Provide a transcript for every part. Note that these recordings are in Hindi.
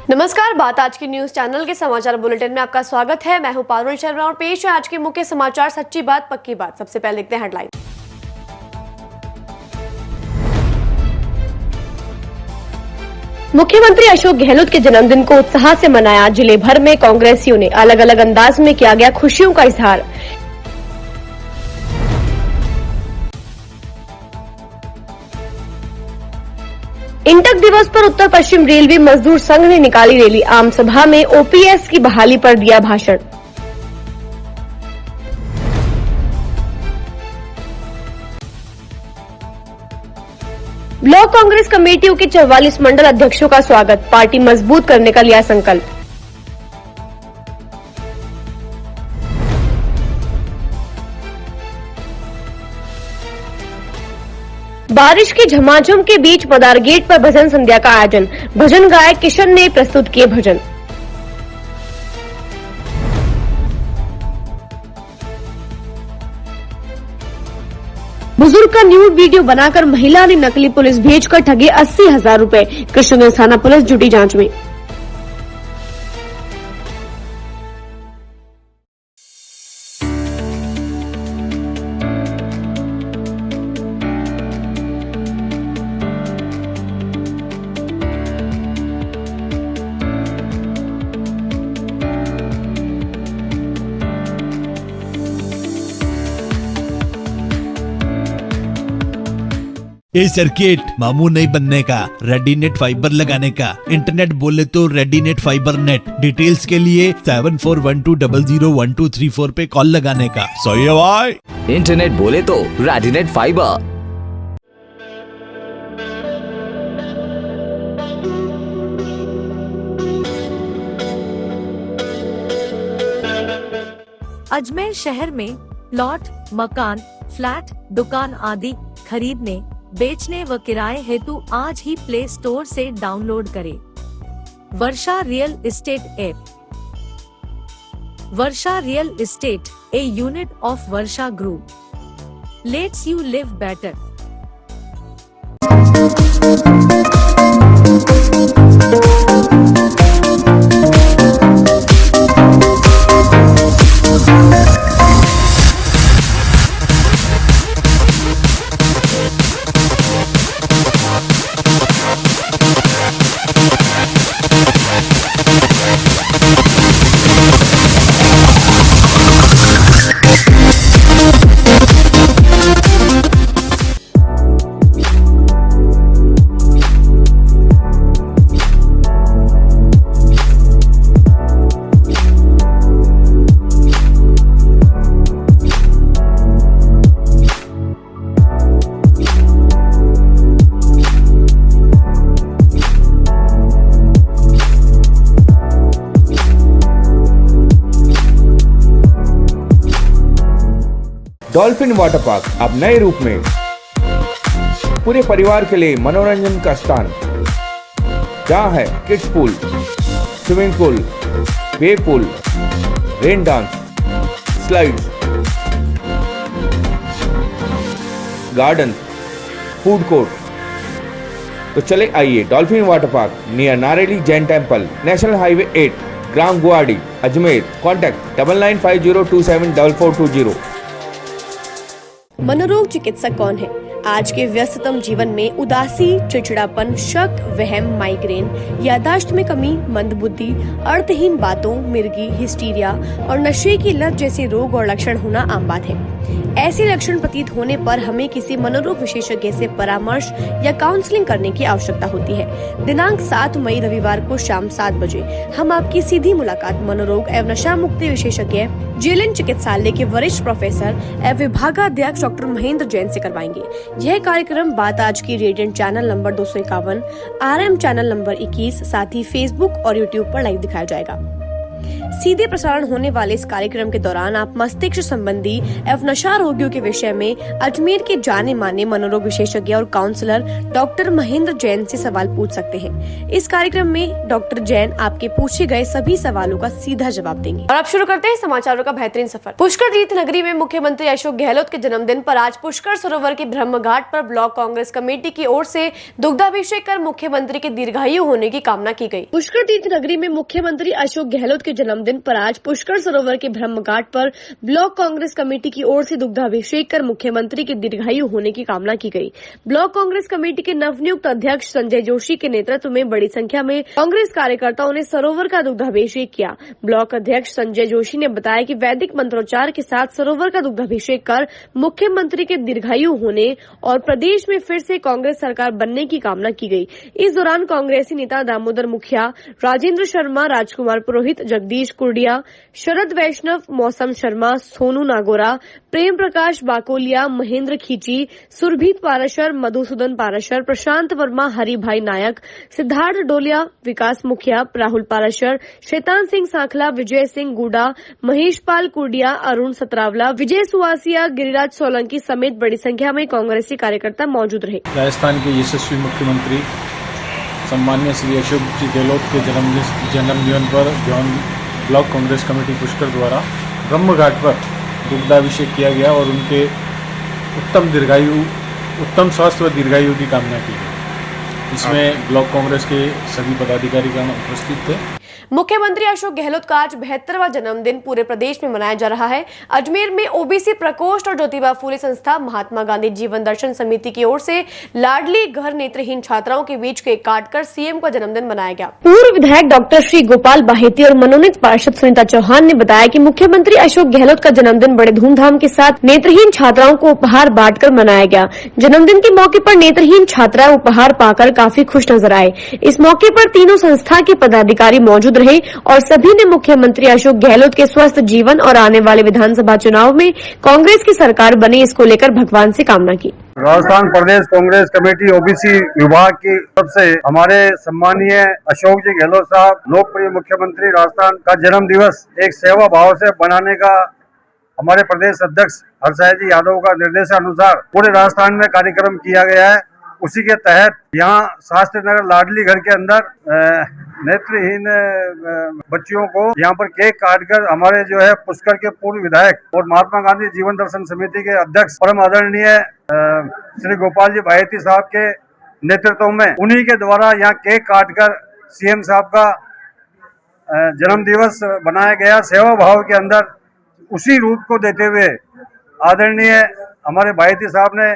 नमस्कार, बात आज की न्यूज चैनल के समाचार बुलेटिन में आपका स्वागत है। मैं हूं पारुल शर्मा और पेश है आज के मुख्य समाचार। सच्ची बात पक्की बात। सबसे पहले देखते हैं हेडलाइन। मुख्यमंत्री अशोक गहलोत के जन्मदिन को उत्साह से मनाया। जिले भर में कांग्रेसियों ने अलग अलग अंदाज में किया गया खुशियों का इजहार। इंटक दिवस पर उत्तर पश्चिम रेलवे मजदूर संघ ने निकाली रैली। आम सभा में ओपीएस की बहाली पर दिया भाषण। ब्लॉक कांग्रेस कमेटियों के 44 मंडल अध्यक्षों का स्वागत। पार्टी मजबूत करने का लिया संकल्प। बारिश की झमाझम के बीच मदार गेट पर भजन संध्या का आयोजन। भजन गायक किशन ने प्रस्तुत किए भजन। बुजुर्ग का न्यूड वीडियो बनाकर महिला ने नकली पुलिस भेजकर ठगे 80,000 रुपए। कृष्णगंज थाना पुलिस जुटी जांच में। ये सर्किट मामूल नहीं बनने का, रेडीनेट फाइबर लगाने का। इंटरनेट बोले तो रेडीनेट फाइबर नेट। डिटेल्स के लिए 7412001234 पे कॉल लगाने का। सही है भाई। इंटरनेट बोले तो रेडीनेट फाइबर। अजमेर शहर में प्लॉट, मकान, फ्लैट, दुकान आदि खरीदने, बेचने व किराए हेतु आज ही प्ले स्टोर से डाउनलोड करें Varsha real estate app. Varsha real estate, a unit of Varsha group, lets you live better. Dolphin water park अब नए रूप में पूरे परिवार के लिए मनोरंजन का स्थान, जहां है kids pool, swimming pool, wave pool, rain dance, slides, garden, food court. तो चले आइए dolphin water park near Nareli Jain temple, national highway 8, ग्राम गुवाड़ी, अजमेर। कॉन्टैक्ट 9950274420। मनोरोग चिकित्सक कौन है? आज के व्यस्ततम जीवन में उदासी, चिड़चिड़ापन, शक, वहम, माइग्रेन, याददाश्त में कमी, मंदबुद्धि, अर्थहीन बातों, मिर्गी, हिस्टीरिया और नशे की लत जैसे रोग और लक्षण होना आम बात है। ऐसे लक्षण प्रतीत होने पर हमें किसी मनोरोग विशेषज्ञ से परामर्श या काउंसलिंग करने की आवश्यकता होती है। दिनांक 7 मई रविवार को शाम 7 बजे हम आपकी सीधी मुलाकात मनोरोग एवं नशा मुक्ति विशेषज्ञ जेएलएन चिकित्सालय के वरिष्ठ प्रोफेसर एवं विभागाध्यक्ष डॉक्टर महेंद्र जैन से करवाएंगे। यह कार्यक्रम बात आज की radiant channel number 251, RM channel number 21, साथ ही फेसबुक और यूट्यूब पर लाइव दिखाया जाएगा। सीधे प्रसारण होने वाले इस कार्यक्रम के दौरान आप मस्तिष्क संबंधी एवं नशा रोगियों के विषय में अजमेर के जाने माने मनोरोग विशेषज्ञ और काउंसलर डॉक्टर महेंद्र जैन से सवाल पूछ सकते हैं। इस कार्यक्रम में डॉक्टर जैन आपके पूछे गए सभी सवालों का सीधा जवाब देंगे। और अब शुरू करते हैं समाचारों का बेहतरीन सफर। पुष्कर तीर्थ नगरी में मुख्यमंत्री अशोक गहलोत के जन्मदिन पर आज पुष्कर सरोवर के ब्रह्म घाट पर ब्लॉक कांग्रेस कमेटी की ओर से दुग्धाभिषेक कर मुख्यमंत्री के दीर्घायु होने की कामना की गई। पुष्कर तीर्थ नगरी में मुख्यमंत्री अशोक गहलोत के जन्मदिन पर आज पुष्कर सरोवर के ब्रह्म घाट पर ब्लॉक कांग्रेस कमेटी की ओर से दुग्धाभिषेक कर मुख्यमंत्री के दीर्घायु होने की कामना की गई। ब्लॉक कांग्रेस कमेटी के नवनियुक्त अध्यक्ष संजय जोशी के नेतृत्व में बड़ी संख्या में कांग्रेस कार्यकर्ताओं ने सरोवर का दुग्धाभिषेक किया। ब्लॉक अध्यक्ष संजय जोशी ने बताया कि वैदिक मंत्रोच्चार के साथ सरोवर का दुग्धाभिषेक कर मुख्यमंत्री के दीर्घायु होने और प्रदेश में फिर से कांग्रेस सरकार बनने की कामना की गई। इस दौरान कांग्रेसी नेता दामोदर मुखिया, राजेंद्र शर्मा, राजकुमार पुरोहित, जगदीश कुर्डिया, शरद वैष्णव, मौसम शर्मा, सोनू नागोरा, प्रेम प्रकाश बाकोलिया, महेंद्र खींची, सुरभीत पाराशर, मधुसूदन पाराशर, प्रशांत वर्मा, हरि भाई नायक, सिद्धार्थ डोलिया, विकास मुखिया, राहुल पाराशर, शैतान सिंह सांखला, विजय सिंह गुडा, महेश पाल कुर्डिया, अरुण सतरावला, विजय सुवासिया, गिरिराज सोलंकी समेत बड़ी संख्या में कांग्रेसी कार्यकर्ता मौजूद रहे। राजस्थान के यशस्वी मुख्यमंत्री सम्मान्य श्री अशोक जी गहलोत के जन्मदिन पर जौन ब्लॉक कांग्रेस कमेटी पुष्कर द्वारा ब्रह्म घाट पर दुग्धाभिषेक किया गया और उनके उत्तम स्वास्थ्य व दीर्घायु की कामना की गई। इसमें ब्लॉक कांग्रेस के सभी पदाधिकारीगण उपस्थित थे। मुख्यमंत्री अशोक गहलोत का आज 72वां जन्मदिन पूरे प्रदेश में मनाया जा रहा है। अजमेर में ओबीसी प्रकोष्ठ और ज्योतिबा फूले संस्था, महात्मा गांधी जीवन दर्शन समिति की ओर से लाडली घर नेत्रहीन छात्राओं के बीच केक काटकर सीएम का जन्मदिन मनाया गया। पूर्व विधायक डॉक्टर श्री गोपाल बाहेती और मनोनीत पार्षद सुनीता चौहान ने बताया कि मुख्यमंत्री अशोक गहलोत का जन्मदिन बड़े धूमधाम के साथ नेत्रहीन छात्राओं को उपहार बांटकर मनाया गया। जन्मदिन के मौके पर नेत्रहीन छात्राएं उपहार पाकर काफी खुश नजर आए। इस मौके पर तीनों संस्था के पदाधिकारी मौजूद रहे और सभी ने मुख्यमंत्री अशोक गहलोत के स्वस्थ जीवन और आने वाले विधानसभा चुनाव में कांग्रेस की सरकार बने, इसको लेकर भगवान से कामना की। राजस्थान प्रदेश कांग्रेस कमेटी ओबीसी विभाग की तरफ से हमारे सम्मानीय अशोक जी गहलोत साहब, लोकप्रिय मुख्यमंत्री राजस्थान का जन्म दिवस एक सेवा भाव से बनाने का हमारे प्रदेश अध्यक्ष हरसाय जी यादव का निर्देशानुसार पूरे राजस्थान में कार्यक्रम किया गया है। उसी के तहत यहाँ शास्त्री नगर लाडली घर के अंदर नेत्रहीन बच्चियों को यहाँ पर केक काटकर हमारे जो है पुष्कर के पूर्व विधायक और महात्मा गांधी जीवन दर्शन समिति के अध्यक्ष परम आदरणीय श्री गोपाल जी बाहेती साहब के नेतृत्व में उन्हीं के द्वारा यहाँ केक काटकर सीएम साहब का जन्म दिवस बनाया गया। सेवा भाव के अंदर उसी रूप को देते हुए आदरणीय हमारे बाहेती साहब ने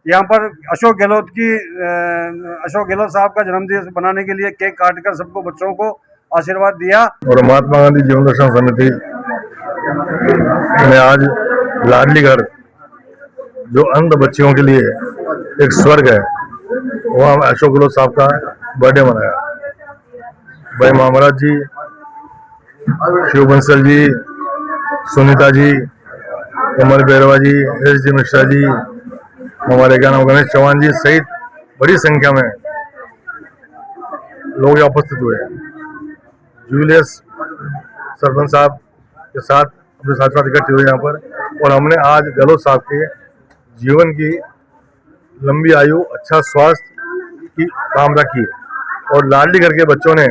यहाँ पर अशोक गहलोत साहब का जन्मदिवस बनाने के लिए केक काटकर सबको बच्चों को आशीर्वाद दिया। और महात्मा गांधी जीवन दर्शन समिति ने आज लाडली घर जो अंध बच्चियों के लिए एक स्वर्ग है, वहाँ अशोक गहलोत साहब का बर्थडे मनाया। भाई महाराज जी, शिव बंसल जी, सुनीता जी, कमल बेरवा जी, एस जी मिश्रा जी, हमारे क्या नाम गणेश चौहान जी सहित बड़ी संख्या में लोग यहाँ उपस्थित हुए। जूलियस सरपंच साहब के साथ अपने साथ इकट्ठे हुए यहाँ पर और हमने आज गहलोत साहब के जीवन की लंबी आयु, अच्छा स्वास्थ्य की कामना की और लाडली घर के बच्चों ने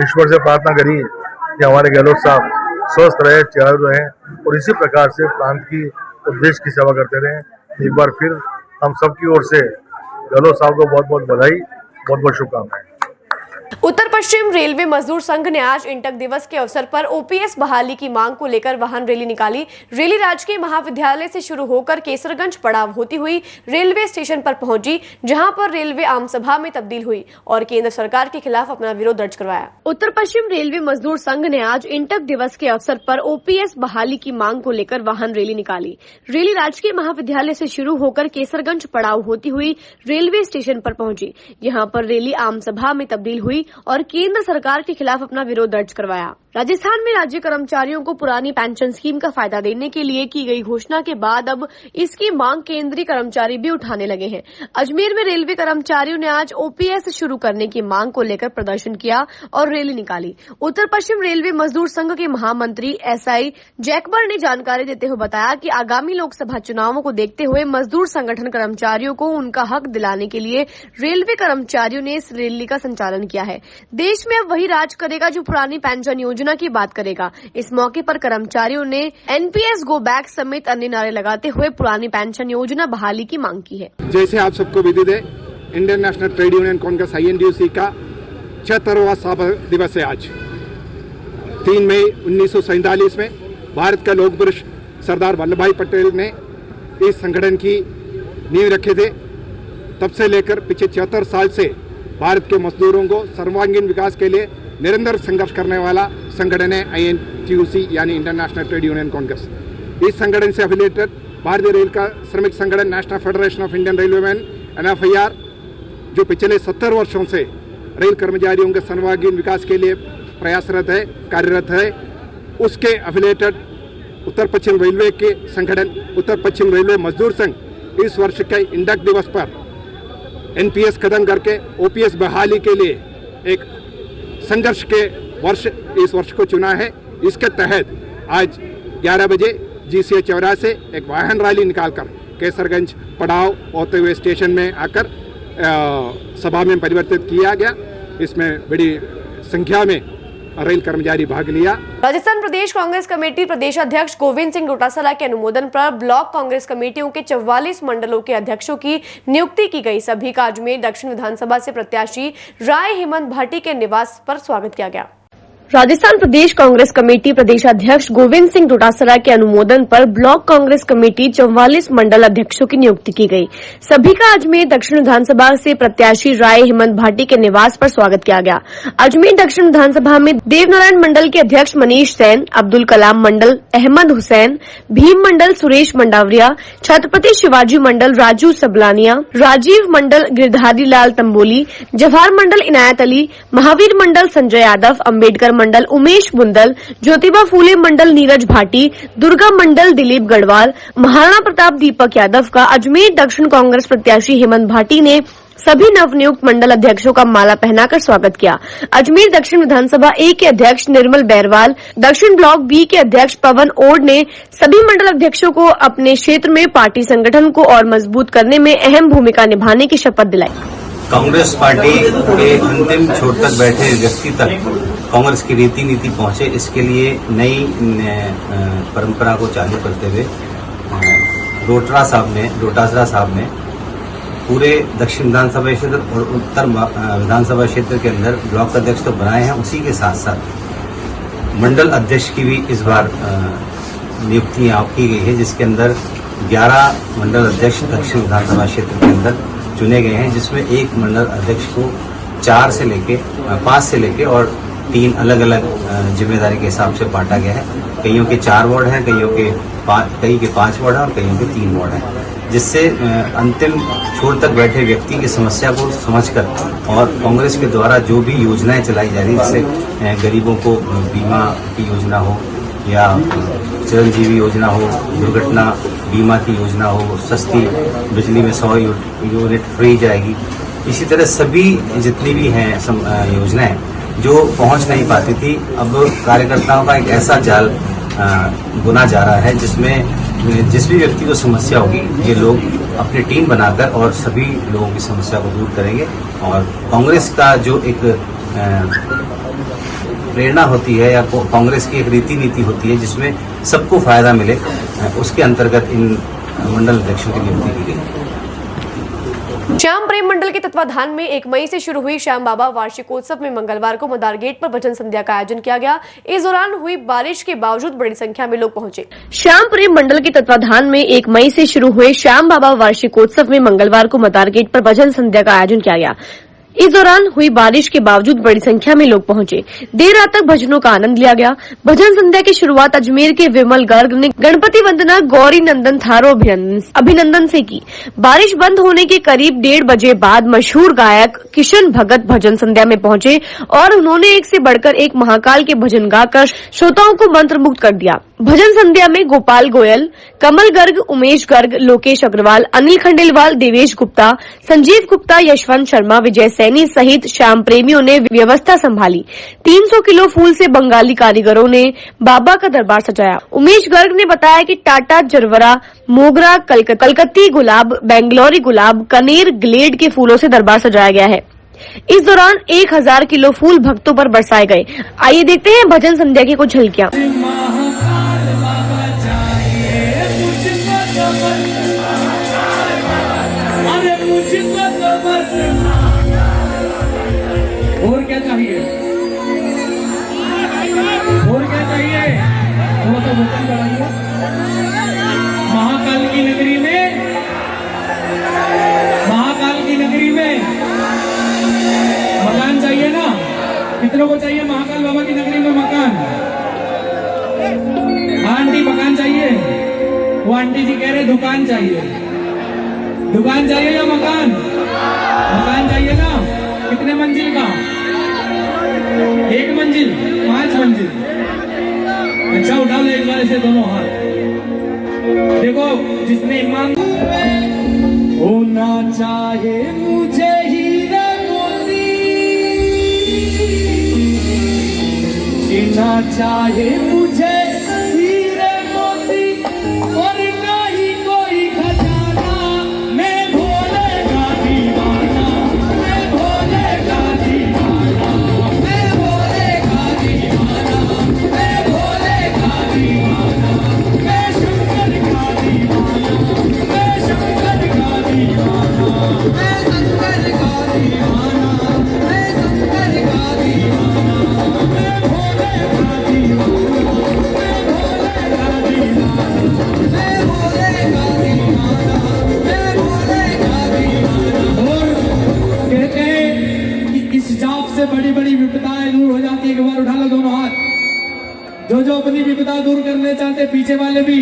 ईश्वर से प्रार्थना करी कि हमारे गहलोत साहब स्वस्थ रहे, चारू रहे और इसी प्रकार से प्रांत की और देश की सेवा करते रहे। एक बार फिर हम सबकी ओर से गहलोत साहब को बहुत बहुत बधाई, बहुत बहुत शुभकामनाएं। उत्तर पश्चिम रेलवे मजदूर संघ ने आज इंटक दिवस के अवसर पर ओपीएस बहाली की मांग को लेकर वाहन रैली निकाली। रैली राजकीय महाविद्यालय से शुरू होकर केसरगंज पड़ाव होती हुई रेलवे स्टेशन पर पहुंची, जहां पर रेलवे आम सभा में तब्दील हुई और केंद्र सरकार के खिलाफ अपना विरोध दर्ज करवाया। उत्तर पश्चिम रेलवे मजदूर संघ ने आज इंटक दिवस के अवसर पर ओपीएस बहाली की मांग को लेकर वाहन रैली निकाली। रैली राजकीय महाविद्यालय से शुरू होकर केसरगंज पड़ाव होती हुई रेलवे स्टेशन पर पहुंची। यहाँ पर रैली आम सभा में तब्दील हुई और केंद्र सरकार के खिलाफ अपना विरोध दर्ज करवाया। राजस्थान में राज्य कर्मचारियों को पुरानी पेंशन स्कीम का फायदा देने के लिए की गई घोषणा के बाद अब इसकी मांग केंद्रीय कर्मचारी भी उठाने लगे हैं। अजमेर में रेलवे कर्मचारियों ने आज ओपीएस शुरू करने की मांग को लेकर प्रदर्शन किया और रैली निकाली। उत्तर पश्चिम रेलवे मजदूर संघ के महामंत्री एसआई जैकबर ने जानकारी देते हुए बताया कि आगामी लोकसभा चुनावों को देखते हुए मजदूर संगठन कर्मचारियों को उनका हक दिलाने के लिए रेलवे कर्मचारियों ने इस रैली का संचालन किया है। देश में अब वही राज करेगा जो पुरानी पेंशन योजना की बात करेगा। इस मौके पर कर्मचारियों ने एनपीएस गो बैक समेत अन्य नारे लगाते हुए पुरानी पेंशन योजना बहाली की मांग की है। जैसे आप सबको विदित है, Indian national trade union Congress INTUC का 76वां स्थापना दिवस है आज। 3 मई 1947 में भारत का लौह पुरुष सरदार वल्लभ भाई पटेल ने इस संगठन की नींव रखे थे। तब से लेकर पिछले 76 साल से भारत के मजदूरों को सर्वांगीण विकास के लिए निरंतर संघर्ष करने वाला संगठन है INTUC यानी Indian national trade union Congress. इस संगठन से एफिलिएटेड भारतीय रेल का श्रमिक संगठन national federation of Indian railwaymen NFIR, जो पिछले 70 वर्षों से रेल कर्मचारियों के सर्वांगीण विकास के लिए प्रयासरत है, कार्यरत है, उसके एफिलिएटेड उत्तर पश्चिम रेलवे के संगठन उत्तर पश्चिम रेलवे मजदूर संघ इस वर्ष के इंडक दिवस पर NPS खत्म करके OPS बहाली के लिए एक संघर्ष के वर्ष इस वर्ष को चुना है। इसके तहत आज 11 बजे GCA चौराहे से एक वाहन रैली निकालकर केसरगंज पड़ाव होते हुए स्टेशन में आकर सभा में परिवर्तित किया गया। इसमें बड़ी संख्या में रेल कर्मचारी भाग लिया। राजस्थान प्रदेश कांग्रेस कमेटी प्रदेश अध्यक्ष गोविंद सिंह डोटासरा के अनुमोदन पर ब्लॉक कांग्रेस कमेटियों के 44 मंडलों के अध्यक्षों की नियुक्ति की गई। सभी का अजमेर दक्षिण विधानसभा से प्रत्याशी राय हेमंत भाटी के निवास पर स्वागत किया गया। राजस्थान प्रदेश कांग्रेस कमेटी प्रदेश अध्यक्ष गोविंद सिंह डोटासरा के अनुमोदन पर ब्लॉक कांग्रेस कमेटी 44 मंडल अध्यक्षों की नियुक्ति की गई। सभी का अजमेर दक्षिण विधानसभा से प्रत्याशी राय हेमंत भाटी के निवास पर स्वागत किया गया। अजमेर दक्षिण विधानसभा में देवनारायण मंडल के अध्यक्ष मनीष सेन, अब्दुल कलाम मंडल अहमद हुसैन, भीम मंडल सुरेश मंडावरिया, छत्रपति शिवाजी मंडल राजू सबलानिया, राजीव मंडल गिरधारी लाल तंबोली, जवाहर मंडल इनायत अली, महावीर मंडल संजय यादव, अम्बेडकर मंडल उमेश बुंदल, ज्योतिबा फूले मंडल नीरज भाटी, दुर्गा मंडल दिलीप गढ़वाल, महाराणा प्रताप दीपक यादव का अजमेर दक्षिण कांग्रेस प्रत्याशी हेमंत भाटी ने सभी नवनियुक्त मंडल अध्यक्षों का माला पहनाकर स्वागत किया। अजमेर दक्षिण विधानसभा A के अध्यक्ष निर्मल बैरवाल, दक्षिण ब्लॉक B के अध्यक्ष पवन ओड ने सभी मंडल अध्यक्षों को अपने क्षेत्र में पार्टी संगठन को और मजबूत करने में अहम भूमिका निभाने की शपथ दिलाई। कांग्रेस पार्टी के अंतिम छोर तक बैठे व्यक्ति तक कांग्रेस की रीति नीति पहुंचे, इसके लिए नई परंपरा को चालू करते हुए डोटासरा साहब ने पूरे दक्षिण विधानसभा क्षेत्र और उत्तर विधानसभा क्षेत्र के अंदर ब्लॉक अध्यक्ष तो बनाए हैं, उसी के साथ साथ मंडल अध्यक्ष की भी इस बार नियुक्तियां की गई है, जिसके अंदर 11 मंडल अध्यक्ष दक्षिण विधानसभा क्षेत्र के अंदर चुने गए हैं, जिसमें एक मंडल अध्यक्ष को 5 से लेके और 3 अलग अलग जिम्मेदारी के हिसाब से बांटा गया है। कईयों के 4 वार्ड हैं, कई के 5 वार्ड हैं और कईयों के 3 वार्ड हैं, जिससे अंतिम छोर तक बैठे व्यक्ति की समस्या को समझकर और कांग्रेस के द्वारा जो भी योजनाएं चलाई जा रही, जैसे गरीबों को बीमा की योजना हो या चिरंजीवी योजना हो, दुर्घटना बीमा की योजना हो, सस्ती बिजली में 100 यूनिट फ्री जाएगी, इसी तरह सभी जितनी भी हैं योजनाएं जो पहुंच नहीं पाती थी, अब कार्यकर्ताओं का एक ऐसा जाल बुना जा रहा है जिसमें जिस भी व्यक्ति को समस्या होगी ये लोग अपनी टीम बनाकर और सभी लोगों की समस्या को दूर करेंगे। और कांग्रेस का जो एक प्रेरणा होती है या कांग्रेस की एक रीति नीति होती है जिसमें सबको फायदा मिले, उसके अंतर्गत इन मंडल अध्यक्षों की नियुक्ति की गई। श्याम प्रेम मंडल के तत्वाधान में 1 मई से शुरू हुई श्याम बाबा वार्षिकोत्सव में मंगलवार को मदार गेट पर भजन संध्या का आयोजन किया गया। इस दौरान हुई बारिश के बावजूद बड़ी संख्या में लोग पहुंचे। श्याम प्रेम मंडल के तत्वाधान में 1 मई से शुरू हुए श्याम बाबा वार्षिकोत्सव में मंगलवार को मदार गेट पर भजन संध्या का आयोजन किया गया। इस दौरान हुई बारिश के बावजूद बड़ी संख्या में लोग पहुंचे। देर रात तक भजनों का आनंद लिया गया। भजन संध्या की शुरुआत अजमेर के विमल गर्ग ने गणपति वंदना गौरी नंदन थारो अभिनंदन से की। बारिश बंद होने के करीब 1:30 बजे बाद मशहूर गायक किशन भगत भजन संध्या में पहुंचे और उन्होंने एक से बढ़कर एक महाकाल के भजन गाकर श्रोताओं को मंत्रमुग्ध कर दिया। भजन संध्या में गोपाल गोयल, कमल गर्ग, उमेश गर्ग, लोकेश अग्रवाल, अनिल खंडेलवाल, देवेश गुप्ता, संजीव गुप्ता, यशवंत शर्मा, विजय सैनी सहित श्याम प्रेमियों ने व्यवस्था संभाली। 300 किलो फूल से बंगाली कारीगरों ने बाबा का दरबार सजाया। उमेश गर्ग ने बताया कि टाटा, जरवरा, मोगरा, कलकत्ती गुलाब, बेंगलोरी गुलाब, कनेर, ग्लेड के फूलों से दरबार सजाया गया है। इस दौरान 1000 किलो फूल भक्तों पर बरसाए गए। आइए देखते हैं भजन संध्या की कुछ झलकियां। और क्या चाहिए? और क्या चाहिए? थोड़ा सा वोकल बढ़ाइए। महाकाल की नगरी में मकान चाहिए ना? कितनों को चाहिए महाकाल बाबा की नगरी में मकान? आंटी मकान चाहिए? वो आंटी जी कह रहे दुकान चाहिए। दुकान चाहिए या मकान? मकान चाहिए ना? कितने मंजिल का? 1 मंजिल, 5 मंजिल? अच्छा उठा लो एक बार ऐसे दोनों हाथ। देखो जिसने ईमान होना चाहे मुझे हीरा मोती, जीना चाहे मुझे हीरे मोती, और नहीं कोई खजाना, मैं भोले का दीवाना, मैं भोले का दीवाना, मैं भोले का दीवाना, मैं भोले का दीवाना, मैं शंकर का दीवाना, मैं शंकर का दीवाना, मैं शंकर का दीवाना, मैं शंकर का दीवाना, मैं भोले का दीवाना, मैं भोले का दीवाना, मैं भोले का दीवाना, मैं भोले का दीवाना। और कहते हैं कि इस जाप से बड़ी बड़ी विपदाएं दूर हो जाती है। एक बार उठा लो दोनों हाथ। जो अपनी विपदा दूर करने चाहते पीछे वाले भी,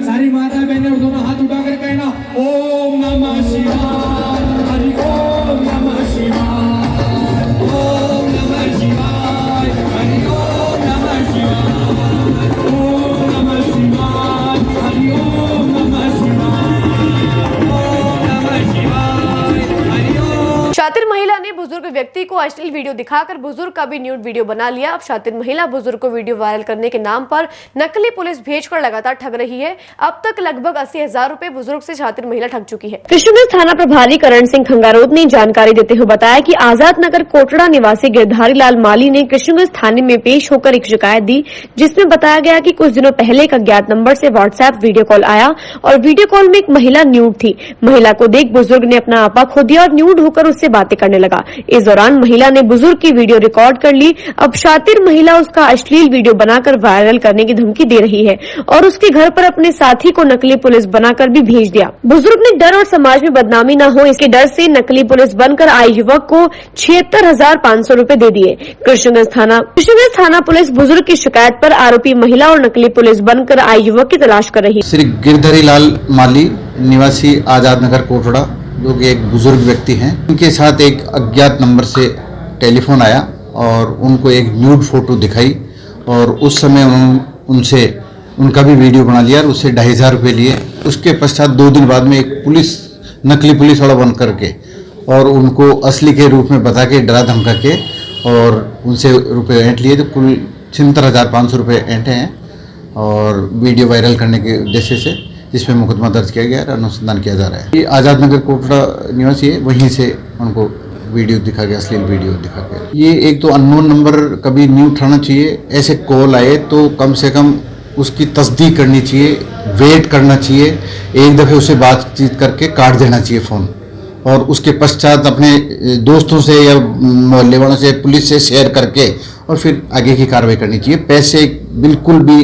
सारी माता बहनें और दोनों हाथ उठा कर कहना ओम नमः शिवाय, हरि ओम नमः शिवाय, ओम नमः शिवाय, हरि ओम नमः शिवाय, ओम नमः शिवाय, हरि ओम नमः शिवाय, ओम नमः शिवाय, हरि ओम। शातिर महिला ने बुजुर्ग व्यक्ति को अश्लील वीडियो दिखाकर बुजुर्ग का भी न्यूड वीडियो बना लिया। अब शातिर महिला बुजुर्ग को वीडियो वायरल करने के नाम पर नकली पुलिस भेजकर लगातार ठग रही है। अब तक लगभग 80,000 रुपए बुजुर्ग से शातिर महिला ठग चुकी है। कृष्णगंज थाना प्रभारी करण सिंह खंगारोत ने जानकारी देते हुए बताया कि आजाद नगर कोटड़ा निवासी गिरधारी लाल माली ने कृष्णगंज थाने में पेश होकर एक शिकायत दी, जिसमें बताया गया कि कुछ दिनों पहले एक अज्ञात नंबर से व्हाट्सएप वीडियो कॉल आया और वीडियो कॉल में एक महिला न्यूड थी। महिला को देख बुजुर्ग ने अपना आपा खो दिया और न्यूड होकर उससे बातें करने लगा। इस दौरान महिला ने बुजुर्ग की वीडियो रिकॉर्ड कर ली। अब शातिर महिला उसका अश्लील वीडियो बनाकर वायरल करने की धमकी दे रही है और उसके घर पर अपने साथी को नकली पुलिस बनाकर भी भेज दिया। बुजुर्ग ने डर और समाज में बदनामी न हो इसके डर से नकली पुलिस बनकर आए युवक को 76,500 रुपए दे दिए। कृष्णगंज थाना पुलिस बुजुर्ग की शिकायत पर आरोपी महिला और नकली पुलिस बनकर आए युवक की तलाश कर रही है। श्री गिरधारी लाल माली निवासी आजाद नगर कोटड़ा, जो कि एक बुजुर्ग व्यक्ति हैं, उनके साथ एक अज्ञात नंबर से टेलीफोन आया और उनको एक न्यूड फोटो दिखाई और उस समय उनसे उनका भी वीडियो बना लिया और उससे 2,500 रुपये लिए। उसके पश्चात 2 दिन बाद में एक नकली पुलिस वाला बन करके और उनको असली के रूप में बता के डरा धमका के और उनसे रुपये ऐंठ लिए। तो कुल 76,500 रुपये ऐंठे हैं और वीडियो वायरल करने के उद्देश्य से जिसमें मुकदमा दर्ज किया गया और अनुसंधान किया जा रहा है। ये आज़ाद नगर कोटड़ा निवासी है, वहीं से उनको वीडियो दिखा गया, अश्लील वीडियो दिखा गया। ये एक तो अननोन नंबर कभी नहीं उठाना चाहिए। ऐसे कॉल आए तो कम से कम उसकी तस्दीक करनी चाहिए, वेट करना चाहिए, एक दफ़े उससे बातचीत करके काट देना चाहिए फ़ोन और उसके पश्चात अपने दोस्तों से या मोहल्ले वालों से, पुलिस से शेयर करके और फिर आगे की कार्रवाई करनी चाहिए। पैसे बिल्कुल भी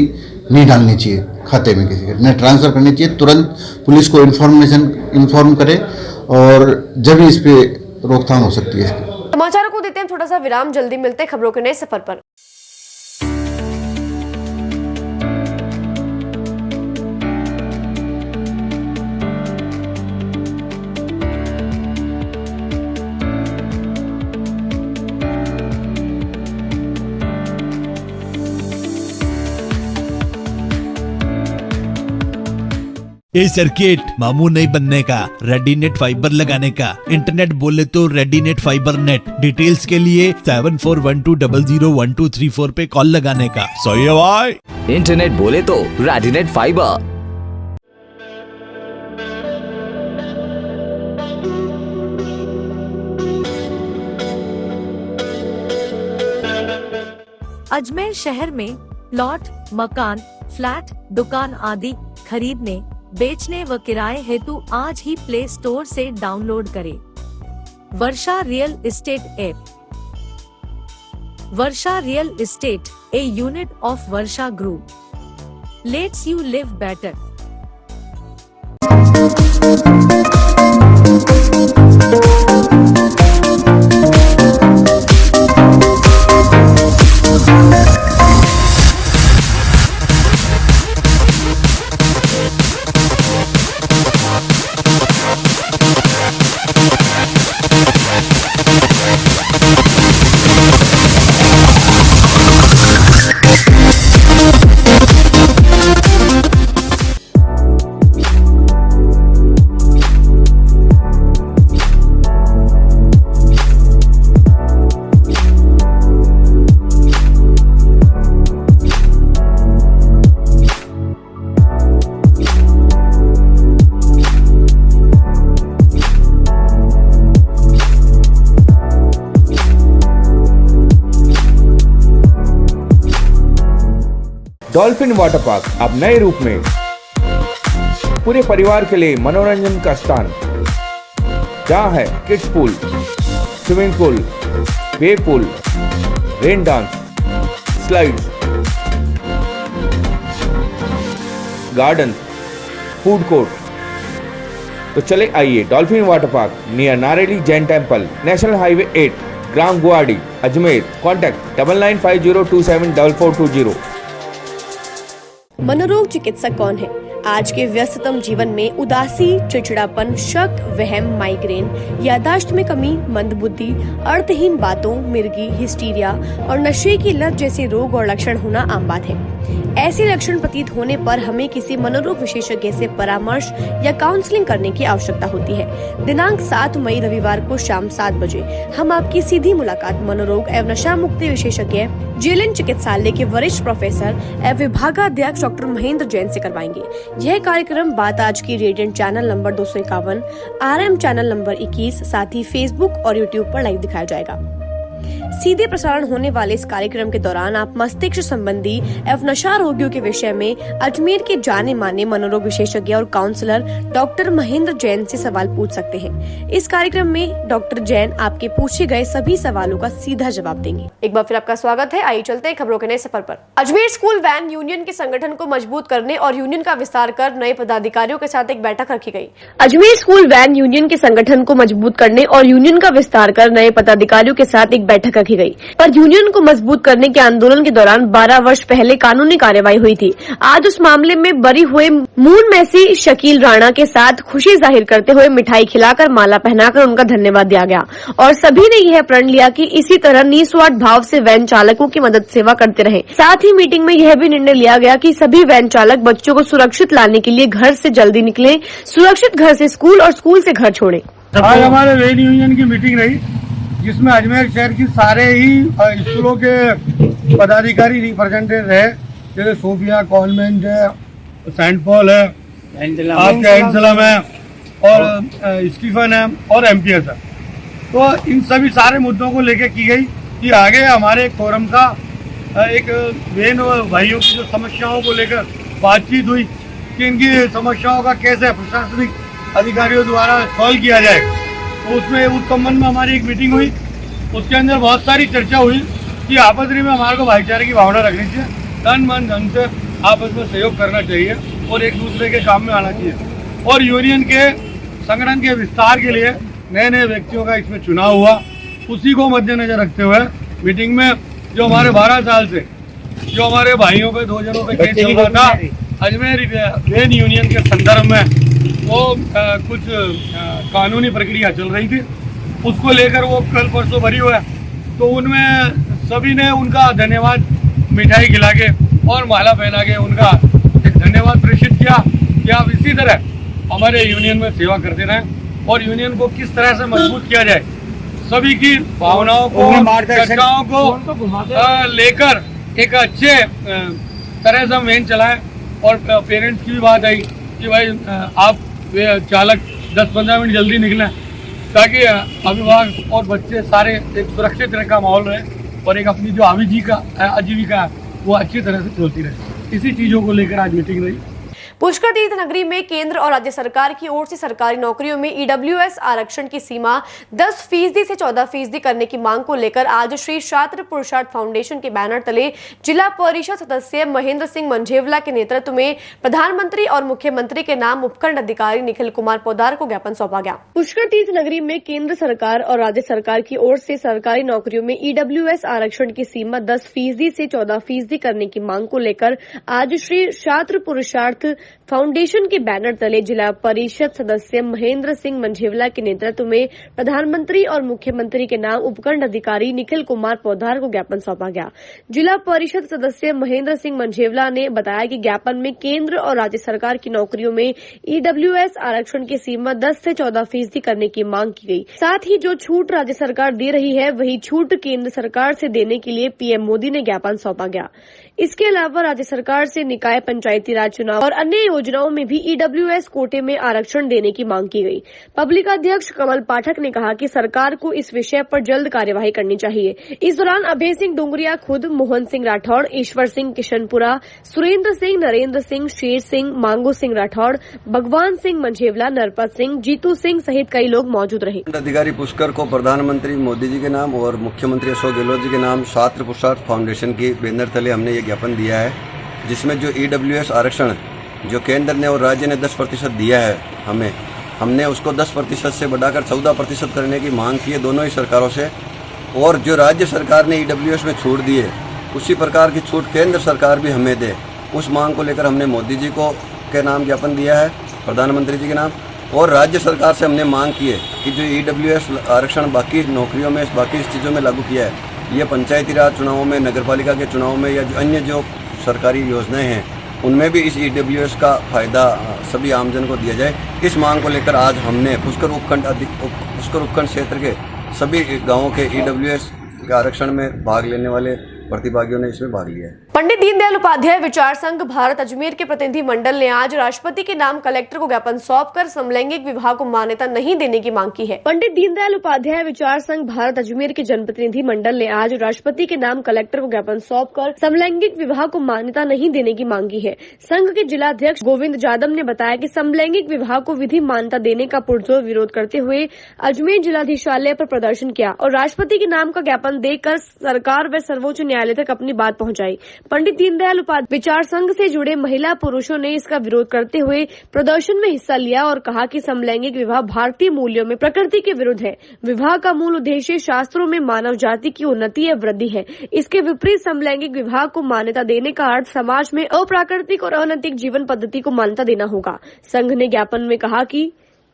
नहीं डालनी चाहिए खाते में किसी के, न ट्रांसफ़र करनी चाहिए। तुरंत पुलिस को इन्फॉर्म करे और जब इस पर रोकथाम हो सकती है इसकी। समाचारों को देते हैं थोड़ा सा विराम, जल्दी मिलते हैं खबरों के नए सफर पर। ए सर्किट मामू नहीं बनने का, रेडीनेट फाइबर लगाने का, इंटरनेट बोले तो रेडीनेट फाइबर नेट। डिटेल्स के लिए 7412001234 पे कॉल लगाने का। सही है भाई। इंटरनेट बोले तो रेडिनेट फाइबर। अजमेर शहर में प्लॉट, मकान, फ्लैट, दुकान आदि खरीदने, बेचने व किराए हेतु आज ही प्ले स्टोर से डाउनलोड करें Varsha real estate app. Varsha real estate, a unit of Varsha group, lets you live better. Dolphin water park अब नए रूप में पूरे परिवार के लिए मनोरंजन का स्थान, जहां है kids pool, swimming pool, wave pool, rain dance, slides, garden, food court. तो चले आइए dolphin water park near Nareli Jain temple, national highway 8, ग्राम गुवाहाटी, अजमेर। कॉन्टैक्ट 9950274420। मनोरोग चिकित्सक कौन है? आज के व्यस्ततम जीवन में उदासी, चिड़चिड़ापन, शक, वहम, माइग्रेन, याददाश्त में कमी, मंदबुद्धि, अर्थहीन बातों, मिर्गी, हिस्टीरिया और नशे की लत जैसे रोग और लक्षण होना आम बात है। ऐसे लक्षण प्रतीत होने पर हमें किसी मनोरोग विशेषज्ञ से परामर्श या काउंसलिंग करने की आवश्यकता होती है। दिनांक 7 मई रविवार को शाम 7 बजे हम आपकी सीधी मुलाकात मनोरोग एवं नशा मुक्ति विशेषज्ञ जेएलएन चिकित्सालय के वरिष्ठ प्रोफेसर एवं विभागाध्यक्ष डॉक्टर महेंद्र जैन से करवाएंगे। यह कार्यक्रम बात आज की radiant channel number 251, RM channel number 21, साथ ही फेसबुक और यूट्यूब पर लाइव दिखाया जाएगा। सीधे प्रसारण होने वाले इस कार्यक्रम के दौरान आप मस्तिष्क संबंधी एवं नशा रोगियों के विषय में अजमेर के जाने माने मनोरोग विशेषज्ञ और काउंसलर डॉक्टर महेंद्र जैन से सवाल पूछ सकते हैं। इस कार्यक्रम में डॉक्टर जैन आपके पूछे गए सभी सवालों का सीधा जवाब देंगे। एक बार फिर आपका स्वागत है। आइए चलते हैं खबरों के नए सफर पर। अजमेर स्कूल वैन यूनियन के संगठन को मजबूत करने और यूनियन का विस्तार कर नए पदाधिकारियों के साथ एक बैठक रखी गई। अजमेर स्कूल वैन यूनियन के संगठन को मजबूत करने और यूनियन का विस्तार कर नए पदाधिकारियों के साथ एक बैठक रखी गई। पर यूनियन को मजबूत करने के आंदोलन के दौरान 12 वर्ष पहले कानूनी कार्यवाही हुई थी। आज उस मामले में बरी हुए मून मैसी शकील राणा के साथ खुशी जाहिर करते हुए मिठाई खिलाकर, माला पहनाकर उनका धन्यवाद दिया गया और सभी ने यह प्रण लिया कि इसी तरह निस्वार्थ भाव से वैन चालकों की मदद सेवा करते रहे। साथ ही मीटिंग में यह भी निर्णय लिया गया कि सभी वैन चालक बच्चों को सुरक्षित लाने के लिए घर से जल्दी निकले, सुरक्षित घर से स्कूल और स्कूल से घर छोड़े। आज हमारे वैन यूनियन की मीटिंग रही, जिसमें अजमेर शहर की सारे ही स्कूलों के पदाधिकारी रिप्रेजेंटेटिव रहे, जैसे सोफिया कॉन्वेंट है, सेंट पॉल है, आपका एंसलम है और स्टीफन है और एमपीएस है। तो इन सभी सारे मुद्दों को लेकर की गई कि आगे हमारे फोरम का एक वैन भाइयों की जो समस्याओं को लेकर बातचीत हुई कि इनकी समस्याओं का कैसे प्रशासनिक अधिकारियों द्वारा सॉल्व किया जाए। तो उसमें उस संबंध में हमारी एक मीटिंग हुई, उसके अंदर बहुत सारी चर्चा हुई कि आपस में हमारे को भाईचारे की भावना रखनी चाहिए, तन मन धन से आपस में सहयोग करना चाहिए और एक दूसरे के काम में आना चाहिए। और यूनियन के संगठन के विस्तार के लिए नए नए व्यक्तियों का इसमें चुनाव हुआ उसी को मद्देनजर रखते हुए मीटिंग में जो हमारे 12 साल से जो हमारे भाइयों पे 2 जनों पे केस चल रहा था अजमेर वेन यूनियन के संदर्भ में वो कुछ कानूनी प्रक्रिया चल रही थी, उसको लेकर वो कल परसों भरी हुआ है। तो उनमें सभी ने उनका धन्यवाद मिठाई खिला के और माला पहना के उनका एक धन्यवाद प्रेषित किया कि आप इसी तरह हमारे यूनियन में सेवा करते रहें और यूनियन को किस तरह से मजबूत किया जाए, सभी की भावनाओं को चर्चाओं को लेकर एक अच्छे तरह से हम वैन चलाएं। और पेरेंट्स की भी बात आई कि भाई आप चालक 10-15 मिनट जल्दी निकलें ताकि अभिभावक और बच्चे सारे एक सुरक्षित तरह का माहौल रहे और एक अपनी जो आजीविका है वो अच्छी तरह से चलती रहे। इसी चीज़ों को लेकर आज मीटिंग रही। पुष्कर तीर्थ नगरी में केंद्र और राज्य सरकार की ओर से सरकारी नौकरियों में ईडब्ल्यूएस आरक्षण की सीमा 10% से 14% करने की मांग को लेकर आज श्री छात्र पुरुषार्थ फाउंडेशन के बैनर तले जिला परिषद सदस्य महेंद्र सिंह मंझेवला के नेतृत्व में प्रधानमंत्री और मुख्यमंत्री के नाम उपखंड अधिकारी निखिल कुमार पोद्दार को ज्ञापन सौंपा गया। पुष्कर तीर्थ नगरी में केंद्र सरकार और राज्य सरकार की ओर से सरकारी नौकरियों में ईडब्ल्यूएस आरक्षण की सीमा 10% से 14% करने की मांग को लेकर आज श्री छात्र पुरुषार्थ फाउंडेशन के बैनर तले जिला परिषद सदस्य महेंद्र सिंह मंझेवला के नेतृत्व में प्रधानमंत्री और मुख्यमंत्री के नाम उपखंड अधिकारी निखिल कुमार पोद्दार को ज्ञापन सौंपा गया। जिला परिषद सदस्य महेंद्र सिंह मंझेवला ने बताया कि ज्ञापन में केंद्र और राज्य सरकार की नौकरियों में ईडब्ल्यूएस आरक्षण की सीमा 10 से 14% करने की मांग की गई। साथ ही जो छूट राज्य सरकार दे रही है वही छूट केंद्र सरकार से देने के लिए पीएम मोदी ने ज्ञापन सौंपा गया। इसके अलावा राज्य सरकार से निकाय पंचायती राज चुनाव और अन्य योजनाओं में भी ईडब्ल्यूएस कोटे में आरक्षण देने की मांग की गई। पब्लिक अध्यक्ष कमल पाठक ने कहा कि सरकार को इस विषय पर जल्द कार्यवाही करनी चाहिए। इस दौरान अभय सिंह डोंगरिया खुद, मोहन सिंह राठौड़, ईश्वर सिंह किशनपुरा, सुरेंद्र सिंह, नरेंद्र सिंह, शेर सिंह, मांगू सिंह राठौड़, भगवान सिंह मंझेवला, नरपत सिंह, जीतू सिंह सहित कई लोग मौजूद रहे। अधिकारी पुष्कर को प्रधानमंत्री मोदी जी के नाम और मुख्यमंत्री अशोक गहलोत जी के नाम छात्र पुरुषार्थ फाउंडेशन की बैनर तले हमने ये ज्ञापन दिया है, जिसमें जो ईडब्ल्यूएस आरक्षण जो केंद्र ने और राज्य ने 10% दिया है हमने उसको 10% से बढ़ाकर 14% करने की मांग की है दोनों ही सरकारों से। और जो राज्य सरकार ने ईडब्ल्यूएस में छूट दी है उसी प्रकार की छूट केंद्र सरकार भी हमें दे, उस मांग को लेकर हमने मोदी जी को के नाम ज्ञापन दिया है, प्रधानमंत्री जी के नाम। और राज्य सरकार से हमने मांग की है कि जो ईडब्ल्यूएस आरक्षण बाकी नौकरियों में बाकी चीज़ों में लागू किया है, ये पंचायती राज चुनावों में, नगरपालिका के चुनाव में या अन्य जो सरकारी योजनाएं हैं उनमें भी इस ईडब्ल्यूएस का फायदा सभी आमजन को दिया जाए। इस मांग को लेकर आज हमने पुष्कर उपखंड क्षेत्र के सभी गांवों के ईडब्ल्यूएस के आरक्षण में भाग लेने वाले प्रतिभागियों ने इसमें भाग लिया है। पंडित दीनदयाल उपाध्याय विचार संघ भारत अजमेर के प्रतिनिधि मंडल ने आज राष्ट्रपति के नाम कलेक्टर को ज्ञापन सौंपकर समलैंगिक विवाह को मान्यता नहीं देने की मांग की है। पंडित दीनदयाल उपाध्याय विचार संघ भारत अजमेर के जनप्रतिनिधि मंडल ने आज राष्ट्रपति के नाम कलेक्टर को ज्ञापन सौंपकर समलैंगिक विवाह को मान्यता नहीं देने की मांग की है। संघ के जिलाध्यक्ष गोविंद जादव ने बताया कि समलैंगिक विवाह को विधि मान्यता देने का पुरजोर विरोध करते हुए अजमेर जिलाधीशालय पर प्रदर्शन किया और राष्ट्रपति के नाम का ज्ञापन देकर सरकार व सर्वोच्च न्यायालय तक अपनी बात पहुंचाई। पंडित दीनदयाल उपाध्याय विचार संघ से जुड़े महिला पुरुषों ने इसका विरोध करते हुए प्रदर्शन में हिस्सा लिया और कहा कि समलैंगिक विवाह भारतीय मूल्यों में प्रकृति के विरुद्ध है। विवाह का मूल उद्देश्य शास्त्रों में मानव जाति की उन्नति या वृद्धि है। इसके विपरीत समलैंगिक विवाह को मान्यता देने का अर्थ समाज में अप्राकृतिक और अनैतिक जीवन पद्धति को मान्यता देना होगा। संघ ने ज्ञापन में कहा कि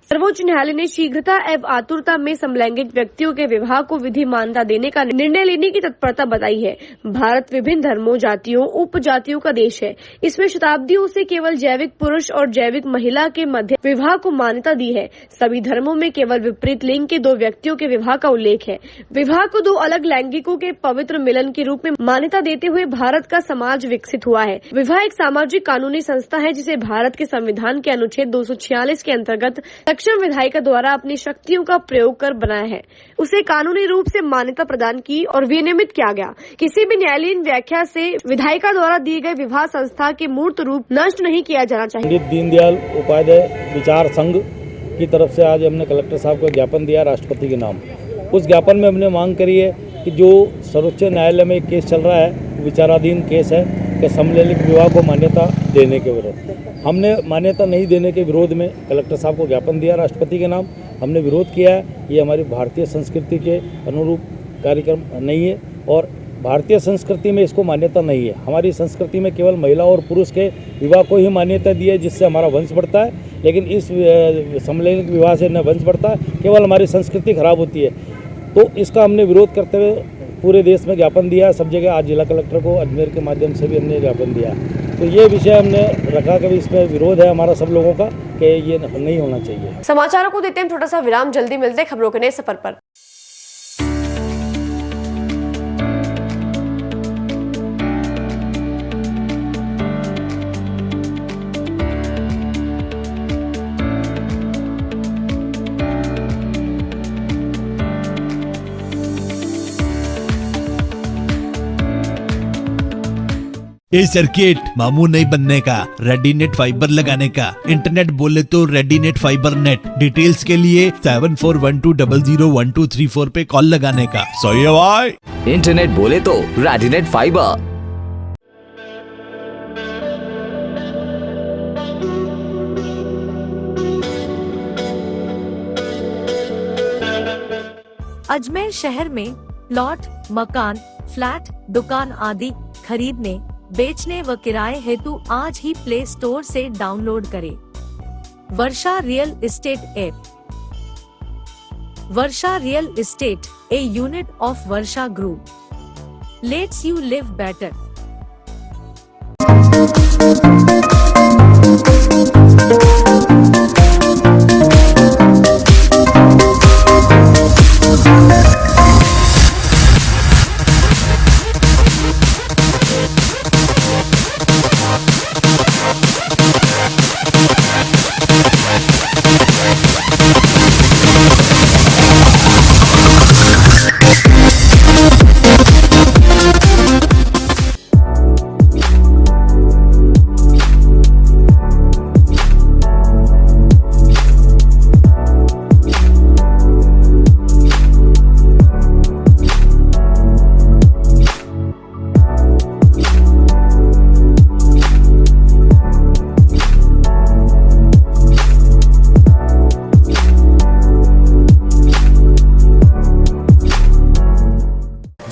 सर्वोच्च न्यायालय ने शीघ्रता एवं आतुरता में समलैंगिक व्यक्तियों के विवाह को विधि मान्यता देने का निर्णय लेने की तत्परता बताई है। भारत विभिन्न धर्मों, जातियों, उपजातियों का देश है। इसमें शताब्दियों से केवल जैविक पुरुष और जैविक महिला के मध्य विवाह को मान्यता दी है। सभी धर्मों में केवल विपरीत लिंग के दो व्यक्तियों के विवाह का उल्लेख है। विवाह को दो अलग लैंगिकों के पवित्र मिलन के रूप में मान्यता देते हुए भारत का समाज विकसित हुआ है। विवाह एक सामाजिक कानूनी संस्था है जिसे भारत के संविधान के अनुच्छेद 246 के अंतर्गत सक्षम विधायिका द्वारा अपनी शक्तियों का प्रयोग कर बनाया है। उसे कानूनी रूप से मान्यता प्रदान की और विनियमित किया गया। किसी भी न्यायालयीन व्याख्या से विधायिका द्वारा दिए गए विवाह संस्था के मूर्त रूप नष्ट नहीं किया जाना चाहिए। पंडित दीनदयाल उपाध्याय विचार संघ की तरफ से आज हमने कलेक्टर साहब को ज्ञापन दिया राष्ट्रपति के नाम। उस ज्ञापन में हमने मांग करी है कि जो सर्वोच्च न्यायालय में एक केस चल रहा है, विचाराधीन केस है कि समलैंगिक विवाह को मान्यता देने के विरोध, हमने मान्यता नहीं देने के विरोध में कलेक्टर साहब को ज्ञापन दिया राष्ट्रपति के नाम। हमने विरोध किया है। ये हमारी भारतीय संस्कृति के अनुरूप कार्यक्रम नहीं है और भारतीय संस्कृति में इसको मान्यता नहीं है। हमारी संस्कृति में केवल महिला और पुरुष के विवाह को ही मान्यता दी है, जिससे हमारा वंश बढ़ता है। लेकिन इस समलैंगिक विवाह से न वंश बढ़ता है, केवल हमारी संस्कृति खराब होती है। तो इसका हमने विरोध करते हुए पूरे देश में ज्ञापन दिया है, सब जगह। आज जिला कलेक्टर को अजमेर के माध्यम से भी हमने ज्ञापन दिया। तो ये विषय हमने रखा कि इसमें विरोध है हमारा सब लोगों का कि ये नहीं होना चाहिए। समाचारों को देते हैं छोटा सा विराम, जल्दी मिलते हैं खबरों के नए सफर पर। ये सर्किट मामूल नहीं बनने का, रेडीनेट फाइबर लगाने का। इंटरनेट बोले तो रेडीनेट फाइबर नेट। डिटेल्स के लिए 7412001234 पे कॉल लगाने का। सही है भाई। इंटरनेट बोले तो रेडिनेट फाइबर। अजमेर शहर में प्लॉट, मकान, फ्लैट, दुकान आदि खरीदने, बेचने व किराए हेतु आज ही प्ले स्टोर से डाउनलोड करें Varsha real estate app. Varsha real estate, a unit of Varsha group, lets you live better.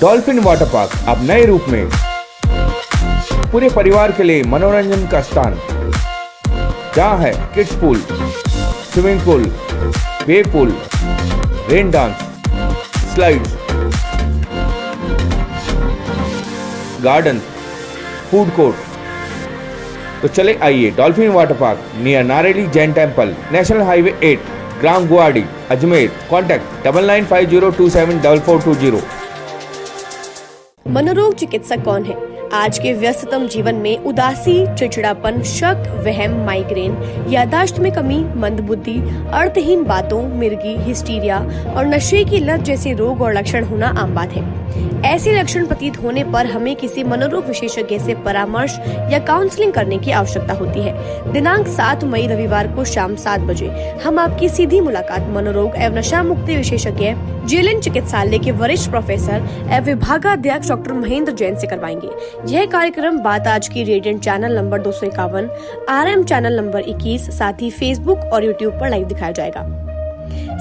Dolphin water park अब नए रूप में पूरे परिवार के लिए मनोरंजन का स्थान, जहां है kids pool, swimming pool, wave pool, rain dance, slides, garden, food court. तो चले आइए dolphin water park near Nareli Jain temple, national highway 8, ग्राम गुवाड़ी, अजमेर। कॉन्टैक्ट 9950274420। मनोरोग चिकित्सक कौन है? आज के व्यस्ततम जीवन में उदासी, चिड़चिड़ापन, शक, वहम, माइग्रेन, याददाश्त में कमी, मंदबुद्धि, अर्थहीन बातों, मिर्गी, हिस्टीरिया और नशे की लत जैसे रोग और लक्षण होना आम बात है। ऐसे लक्षण प्रतीत होने पर हमें किसी मनोरोग विशेषज्ञ से परामर्श या काउंसलिंग करने की आवश्यकता होती है। दिनांक 7 मई रविवार को शाम 7 बजे हम आपकी सीधी मुलाकात मनोरोग एवं नशा मुक्ति विशेषज्ञ जेएलएन चिकित्सालय के वरिष्ठ प्रोफेसर एवं विभागाध्यक्ष डॉक्टर महेंद्र जैन से करवाएंगे। यह कार्यक्रम बात आज की radiant channel number 251, RM channel number 21, साथ ही फेसबुक और यूट्यूब पर लाइव दिखाया जाएगा।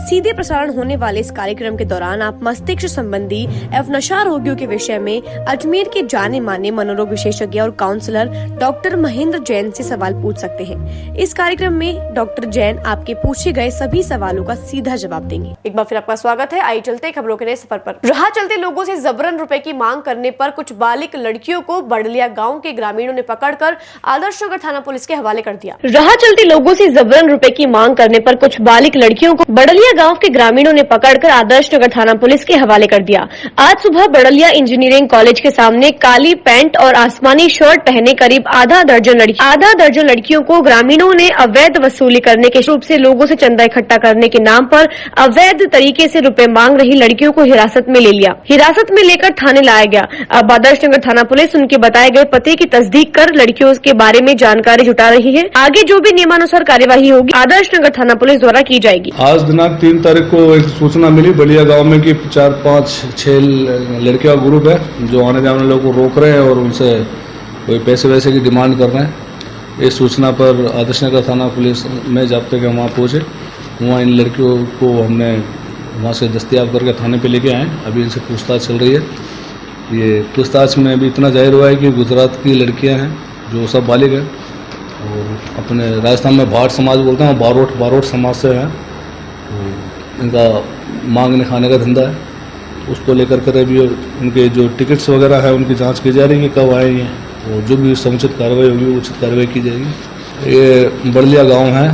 सीधे प्रसारण होने वाले इस कार्यक्रम के दौरान आप मस्तिष्क संबंधी एवं नशा रोगियों के विषय में अजमेर के जाने माने मनोरोग विशेषज्ञ और काउंसलर डॉक्टर महेंद्र जैन से सवाल पूछ सकते हैं। इस कार्यक्रम में डॉक्टर जैन आपके पूछे गए सभी सवालों का सीधा जवाब देंगे। एक बार फिर आपका स्वागत है। आइए चलते खबरों के नए सफर पर। राह चलते लोगों से जबरन रुपए की मांग करने पर कुछ बालिक लड़कियों को बड़लिया गाँव के ग्रामीणों ने पकड़कर आदर्श नगर थाना पुलिस के हवाले कर दिया। राह चलते लोगों से जबरन रुपए की मांग करने पर कुछ बालिक लड़कियों को बड़लिया गांव के ग्रामीणों ने पकड़कर आदर्श नगर थाना पुलिस के हवाले कर दिया। आज सुबह बड़लिया इंजीनियरिंग कॉलेज के सामने काली पैंट और आसमानी शर्ट पहने करीब आधा दर्जन लड़कियों को ग्रामीणों ने अवैध वसूली करने के रूप से लोगों से चंदा इकट्ठा करने के नाम पर अवैध तरीके से रुपए मांग रही लड़कियों को हिरासत में ले लिया। हिरासत में लेकर थाने लाया गया। अब आदर्श नगर थाना पुलिस उनके बताए गए पते की तस्दीक कर लड़कियों के बारे में जानकारी जुटा रही है। आगे जो भी नियमानुसार कार्यवाही होगी आदर्श नगर थाना पुलिस द्वारा की जाएगी। आज दिनांक 3 तारीख को एक सूचना मिली बलिया गांव में कि 4-5-6 लड़कियों का ग्रुप है जो आने जाने लोगों को रोक रहे हैं और उनसे कोई पैसे वैसे की डिमांड कर रहे हैं। इस सूचना पर आदर्श नगर थाना पुलिस में जाब्ते के वहाँ पहुँचे वहाँ इन लड़कियों को हमने वहाँ से दस्तयाब करके थाने पे लेके आए। अभी इनसे पूछताछ चल रही है। ये पूछताछ में अभी इतना जाहिर हुआ है कि गुजरात की लड़कियां हैं जो सब बालिग हैं और अपने राजस्थान में भाट समाज बोलते हैं, बारोट समाज से हैं। तो इनका मांगने खाने का धंधा है, उसको लेकर कर अभी उनके जो टिकट्स वगैरह है उनकी जांच की जा रही है कि कब आए हैं और जो भी समुचित कार्रवाई होगी उचित कार्रवाई की जाएगी। ये बड़लिया गांव है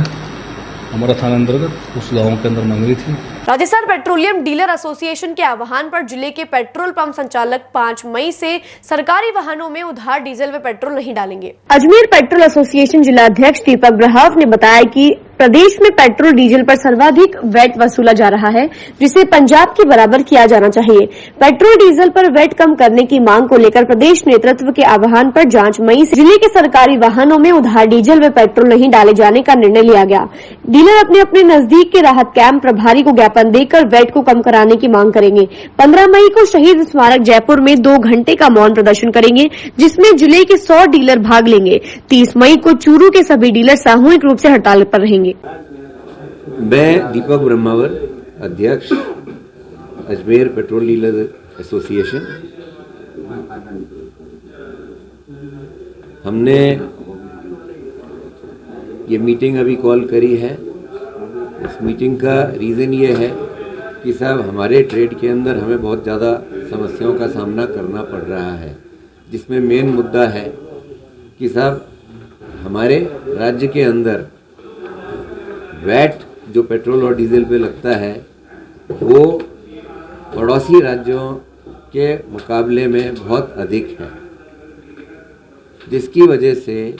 हमारा थाना अंतर्गत, उस गांव के अंदर मांग रही थी। राजस्थान पेट्रोलियम डीलर एसोसिएशन के आह्वान पर जिले के पेट्रोल पंप संचालक 5 मई से सरकारी वाहनों में उधार डीजल व पेट्रोल नहीं डालेंगे। अजमेर पेट्रोल एसोसिएशन जिला अध्यक्ष दीपक ब्रहाव ने बताया कि प्रदेश में पेट्रोल डीजल पर सर्वाधिक वैट वसूला जा रहा है, जिसे पंजाब के बराबर किया जाना चाहिए। पेट्रोल डीजल पर वैट कम करने की मांग को लेकर प्रदेश नेतृत्व के आह्वान पर 5 मई से जिले के सरकारी वाहनों में उधार डीजल व पेट्रोल नहीं डाले जाने का निर्णय लिया गया। डीलर अपने अपने नजदीक के राहत कैंप प्रभारी को ज्ञापन देकर वैट को कम कराने की मांग करेंगे। 15 मई को शहीद स्मारक जयपुर में 2 घंटे का मौन प्रदर्शन करेंगे, जिसमें जिले के 100 डीलर भाग लेंगे। 30 मई को चूरू के सभी डीलर सामूहिक रूप से हड़ताल पर रहेंगे। मैं दीपक ब्रह्मावर, अध्यक्ष अजमेर पेट्रोल डीलर एसोसिएशन। हमने ये मीटिंग अभी कॉल करी है। इस मीटिंग का रीज़न ये है कि साहब हमारे ट्रेड के अंदर हमें बहुत ज़्यादा समस्याओं का सामना करना पड़ रहा है, जिसमें मेन मुद्दा है कि साहब हमारे राज्य के अंदर वैट जो पेट्रोल और डीजल पे लगता है वो पड़ोसी राज्यों के मुकाबले में बहुत अधिक है, जिसकी वजह से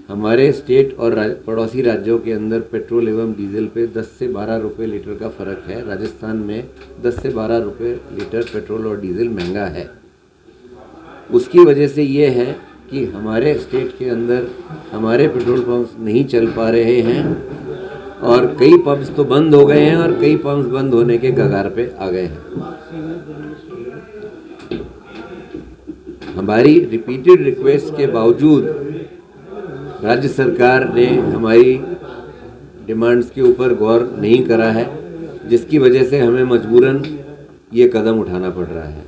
हमारे स्टेट और पड़ोसी राज्यों के अंदर पेट्रोल एवं डीजल पे 10 से 12 रुपये लीटर का फ़र्क है। राजस्थान में 10 से 12 रुपये लीटर पेट्रोल और डीजल महंगा है। उसकी वजह से ये है कि हमारे स्टेट के अंदर हमारे पेट्रोल पंप्स नहीं चल पा रहे हैं और कई पंप्स तो बंद हो गए हैं और कई पंप्स बंद होने के कगार पे आ गए हैं। हमारी रिपीटेड रिक्वेस्ट के बावजूद राज्य सरकार ने हमारी डिमांड्स के ऊपर गौर नहीं करा है, जिसकी वजह से हमें मजबूरन ये कदम उठाना पड़ रहा है।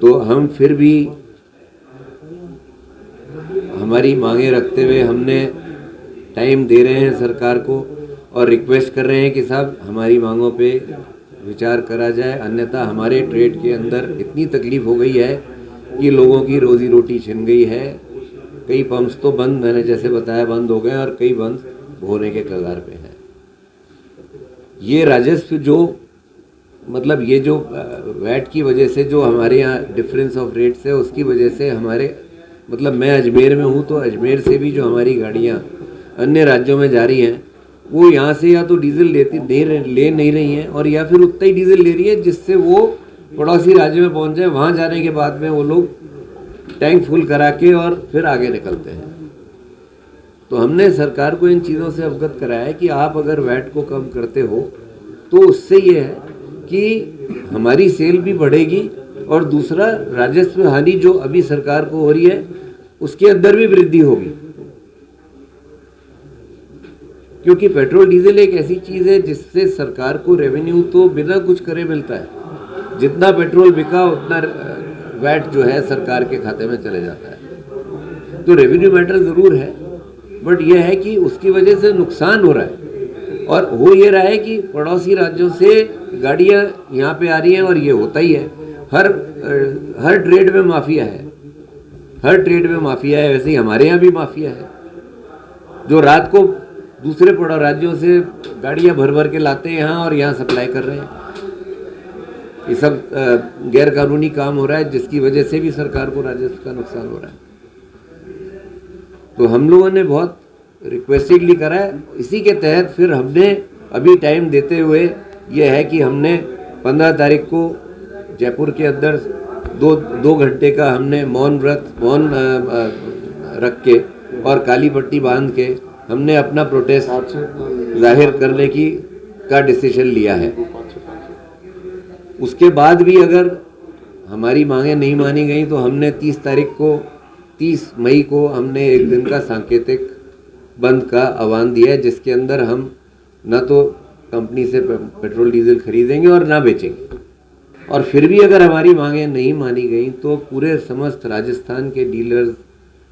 तो हम फिर भी हमारी मांगे रखते हुए हमने टाइम दे रहे हैं सरकार को और रिक्वेस्ट कर रहे हैं कि साहब हमारी मांगों पे विचार करा जाए, अन्यथा हमारे ट्रेड के अंदर इतनी तकलीफ हो गई है कि लोगों की रोजी रोटी छिन गई है। कई पंप्स तो बंद, मैंने जैसे बताया, बंद हो गए और कई बंद होने के कगार पे हैं। ये राजस्व जो मतलब ये जो वैट की वजह से जो हमारे यहाँ डिफरेंस ऑफ रेट्स है, उसकी वजह से हमारे मतलब मैं अजमेर में हूँ तो अजमेर से भी जो हमारी गाड़ियाँ अन्य राज्यों में जा रही हैं वो यहाँ से या तो डीजल ले नहीं रही हैं और या फिर उतना ही डीजल ले रही है जिससे वो पड़ोसी राज्य में पहुँच जाए। वहाँ जाने के बाद में वो लोग टैंक फुल करा के और फिर आगे निकलते हैं। तो हमने सरकार को इन चीज़ों से अवगत कराया है कि आप अगर वैट को कम करते हो तो उससे ये है कि हमारी सेल भी बढ़ेगी और दूसरा राजस्व हानि जो अभी सरकार को हो रही है उसके अंदर भी वृद्धि होगी, क्योंकि पेट्रोल डीजल एक ऐसी चीज़ है जिससे सरकार को रेवेन्यू तो बिना कुछ करे मिलता है। जितना पेट्रोल बिका उतना वैट जो है सरकार के खाते में चले जाता है। तो रेवेन्यू मैटर ज़रूर है, बट यह है कि उसकी वजह से नुकसान हो रहा है और हो ये रहा है कि पड़ोसी राज्यों से गाड़ियाँ यहाँ पे आ रही हैं और ये होता ही है। हर ट्रेड में माफिया है, हर ट्रेड में माफिया है। वैसे ही हमारे यहाँ भी माफिया है जो रात को दूसरे पड़ोसी राज्यों से गाड़ियाँ भर भर के लाते हैं यहाँ और यहाँ सप्लाई कर रहे हैं। ये सब गैर कानूनी काम हो रहा है, जिसकी वजह से भी सरकार को राजस्व का नुकसान हो रहा है। तो हम लोगों ने बहुत रिक्वेस्टिडली करा है। इसी के तहत फिर हमने अभी टाइम देते हुए ये है कि हमने 15 तारीख को जयपुर के अंदर दो घंटे का हमने मौन रख के और काली पट्टी बांध के हमने अपना प्रोटेस्ट जाहिर करने का डिसीजन लिया है। उसके बाद भी अगर हमारी मांगें नहीं मानी गई तो हमने 30 मई को हमने एक दिन का सांकेतिक बंद का आह्वान दिया है, जिसके अंदर हम न तो कंपनी से पेट्रोल डीजल खरीदेंगे और ना बेचेंगे। और फिर भी अगर हमारी मांगें नहीं मानी गई तो पूरे समस्त राजस्थान के डीलर्स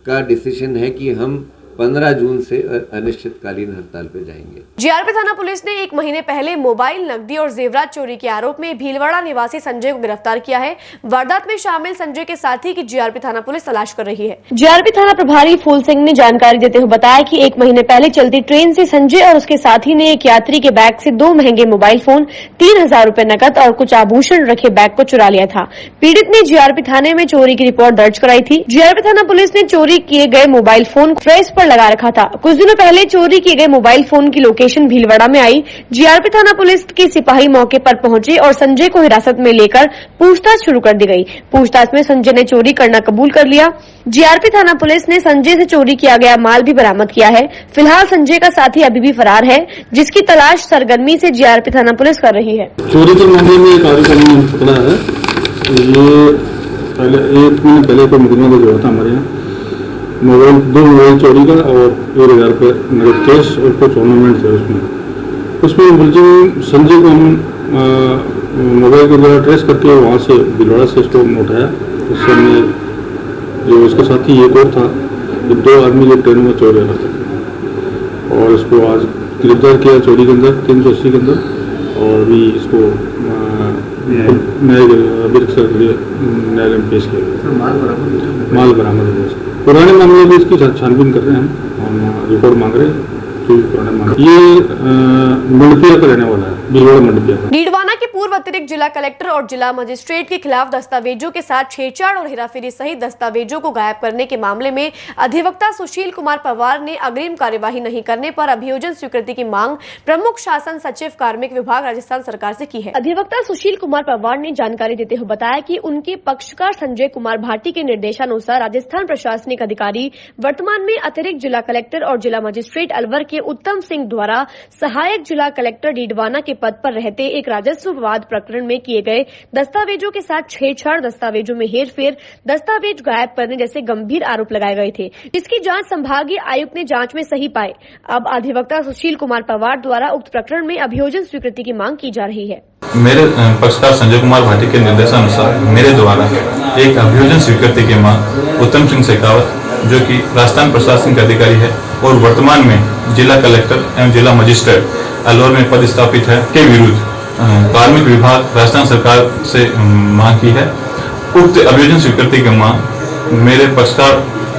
का डिसीजन है कि हम 15 जून से अनिश्चितकालीन हड़ताल पे जाएंगे। जीआरपी थाना पुलिस ने 1 महीने पहले मोबाइल, नकदी और जेवरात चोरी के आरोप में भीलवाड़ा निवासी संजय को गिरफ्तार किया है। वारदात में शामिल संजय के साथी की जीआरपी थाना पुलिस तलाश कर रही है। जीआरपी थाना प्रभारी फूल सिंह ने जानकारी देते हुए बताया कि 1 महीने पहले चलती ट्रेन से संजय और उसके साथी ने एक यात्री के बैग से 2 महंगे मोबाइल फोन, 3000 रूपए नकद और कुछ आभूषण रखे बैग को चुरा लिया था। पीड़ित ने जीआरपी थाने में चोरी की रिपोर्ट दर्ज कराई थी। जीआरपी थाना पुलिस ने चोरी किए गए मोबाइल फोन ट्रेस पर लगा रखा था। कुछ दिनों पहले चोरी किए गए मोबाइल फोन की लोकेशन भीलवाड़ा में आई। जीआरपी थाना पुलिस के सिपाही मौके पर पहुंचे और संजय को हिरासत में लेकर पूछताछ शुरू कर दी गई। पूछताछ में संजय ने चोरी करना कबूल कर लिया। जीआरपी थाना पुलिस ने संजय से चोरी किया गया माल भी बरामद किया है। फिलहाल संजय का साथी अभी भी फरार है, जिसकी तलाश सरगर्मी से जीआरपी थाना पुलिस कर रही है। चोरी के मामले में एक आरोपी ने पकड़ा है। ये पहले 1 महीने पहले कोई मुकदमा जो था हमारे यहाँ, मोबाइल 2 मोबाइल चोरी का और 1000 रुपये नगद कैश और कुछ ऑर्नामेंट थे उसमें मुलजिम संजय को हम मोबाइल के द्वारा ट्रेस करके वहाँ से भीलवाड़ा से उसको उठाया। उस समय जो उसका साथी एक और था, ये 2 आदमी जो ट्रेन में चोरी कर रहा था और इसको आज गिरफ्तार किया चोरी के अंदर 380 के अंदर। और अभी इसको न्यायालय में पेश किया गया। माल बरामद हुआ। पुराने मामले में इसकी छानबीन कर रहे हैं और रिपोर्ट मांग रहे हैं। पुराने मामले ये मंडपिया का रहने वाला है, भीलवाड़ा मंडपिया का। डीडवाना के पूर्व अतिरिक्त जिला कलेक्टर और जिला मजिस्ट्रेट के खिलाफ दस्तावेजों के साथ छेड़छाड़ और हेराफेरी सहित दस्तावेजों को गायब करने के मामले में अधिवक्ता सुशील कुमार पवार ने अग्रिम कार्यवाही नहीं करने पर अभियोजन स्वीकृति की मांग प्रमुख शासन सचिव कार्मिक विभाग राजस्थान सरकार से की है। अधिवक्ता सुशील कुमार पवार ने जानकारी देते हुए बताया कि उनके पक्षकार संजय कुमार भाटी के निर्देशानुसार राजस्थान प्रशासनिक अधिकारी वर्तमान में अतिरिक्त जिला कलेक्टर और जिला मजिस्ट्रेट अलवर के उत्तम सिंह द्वारा सहायक जिला कलेक्टर डीडवाना के पद पर रहते एक राजस्व विवाद प्रकरण में किए गए दस्तावेजों के साथ छेड़छाड़, दस्तावेजों में हेरफेर, दस्तावेज गायब करने जैसे गंभीर आरोप लगाए गए थे, जिसकी जांच संभागीय आयुक्त ने जांच में सही पाए। अब अधिवक्ता सुशील कुमार पवार द्वारा उक्त प्रकरण में अभियोजन स्वीकृति की मांग की जा रही है। मेरे पक्षकार संजय कुमार भाटी के निर्देशानुसार मेरे द्वारा एक अभियोजन स्वीकृति की मांग उत्तम सिंह शेखावत, जो कि राजस्थान प्रशासनिक अधिकारी है और वर्तमान में जिला कलेक्टर एवं जिला मजिस्ट्रेट अलवर में पदस्थापित है, के विरुद्ध कार्मिक विभाग राजस्थान सरकार से मांग की है। उक्त अभियोजन स्वीकृति की मांग मेरे पक्षकार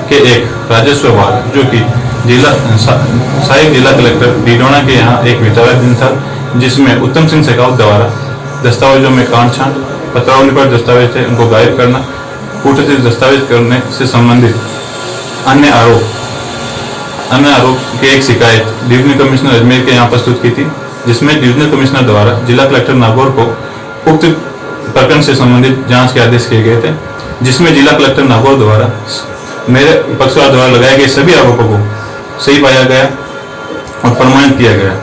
के एक राजस्व विभाग, जो कि सहायक जिला कलेक्टर डीडवाना के यहाँ एक विचाराधीन था, जिसमें उत्तम सिंह शेखावत द्वारा दस्तावेजों में कांटछांट, पत्रावली पर दस्तावेज थे उनको गायब करना, कूटनीतिक दस्तावेज करने से संबंधित अन्य आरोप की एक शिकायत डिवीजनल कमिश्नर अजमेर के यहाँ प्रस्तुत की थी, जिसमें डिवीजनल कमिश्नर द्वारा जिला कलेक्टर नागौर को उक्त प्रकरण से संबंधित जांच के आदेश किए गए थे, जिसमें जिला कलेक्टर नागौर द्वारा मेरे पक्षकार द्वारा लगाए गए सभी आरोपों को सही पाया गया और प्रमाणित किया गया।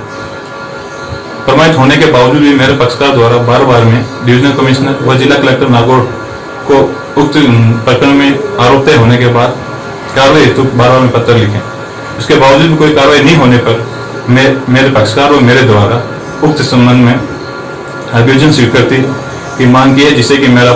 प्रमाणित होने के बावजूद भी मेरे पक्षकार द्वारा बार बार में डिवीजनल कमिश्नर व जिला कलेक्टर नागौर को उक्त प्रकरण में आरोप तय होने के बाद कार्रवाई हेतु बार बार में पत्र लिखे। उसके बावजूद भी कोई कार्रवाई नहीं होने पर मेरे पक्षकार और मेरे द्वारा उक्त संबंध में अभियोजन स्वीकृति की मांग की है, जिससे कि मेरा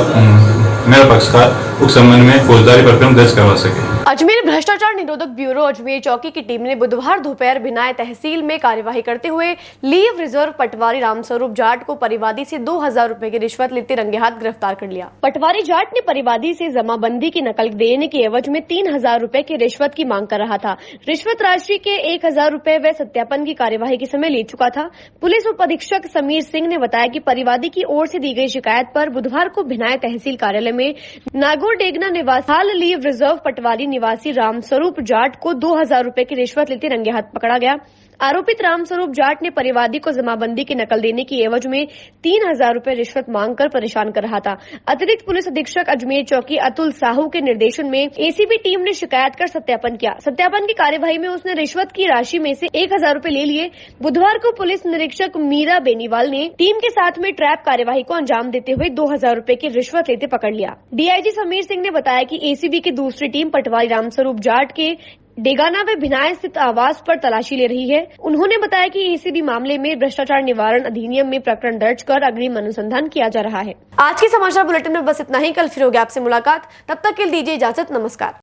पक्षकार उक्त संबंध में फौजदारी प्रकरण दर्ज करवा सके। अजमेर भ्रष्टाचार निरोधक ब्यूरो अजमेर चौकी की टीम ने बुधवार दोपहर बिनाय तहसील में कार्यवाही करते हुए लीव रिजर्व पटवारी रामस्वरूप जाट को परिवादी से 2000 रुपए की रिश्वत लेते रंगे हाथ गिरफ्तार कर लिया। पटवारी जाट ने परिवादी से जमाबंदी की नकल देने के एवज में 3000 रुपए की रिश्वत की मांग कर रहा था। रिश्वत राशि के 1000 रुपए व सत्यापन की कार्यवाही के समय ले चुका था। पुलिस उप अधीक्षक समीर सिंह ने बताया कि परिवादी की ओर से दी गई शिकायत पर बुधवार को बिनाय तहसील कार्यालय में नागौर डेगना निवासी हाल लीव रिजर्व पटवारी निवासी रामस्वरूप जाट को 2000 रुपए की रिश्वत लेते रंगे हाथ पकड़ा गया। आरोपित रामस्वरूप जाट ने परिवादी को जमाबंदी की नकल देने की एवज में 3000 रुपए रिश्वत मांगकर परेशान कर रहा था। अतिरिक्त पुलिस अधीक्षक अजमेर चौकी अतुल साहू के निर्देशन में एसीबी टीम ने शिकायत कर सत्यापन किया। सत्यापन की कार्यवाही में उसने रिश्वत की राशि में से 1000 रुपए ले लिए। बुधवार को पुलिस निरीक्षक मीरा बेनीवाल ने टीम के साथ में ट्रैप कार्यवाही को अंजाम देते हुए 2000 रुपए की रिश्वत लेते पकड़ लिया। डीआईजी समीर सिंह ने बताया कि एसीबी की दूसरी टीम पटवारी रामस्वरूप जाट के डेगाना व भिनाय स्थित आवास पर तलाशी ले रही है। उन्होंने बताया कि एसीबी मामले में भ्रष्टाचार निवारण अधिनियम में प्रकरण दर्ज कर अग्रिम अनुसंधान किया जा रहा है। आज के समाचार बुलेटिन में बस इतना ही। कल फिर होगी आपसे मुलाकात, तब तक के लिए दीजिए इजाजत। नमस्कार।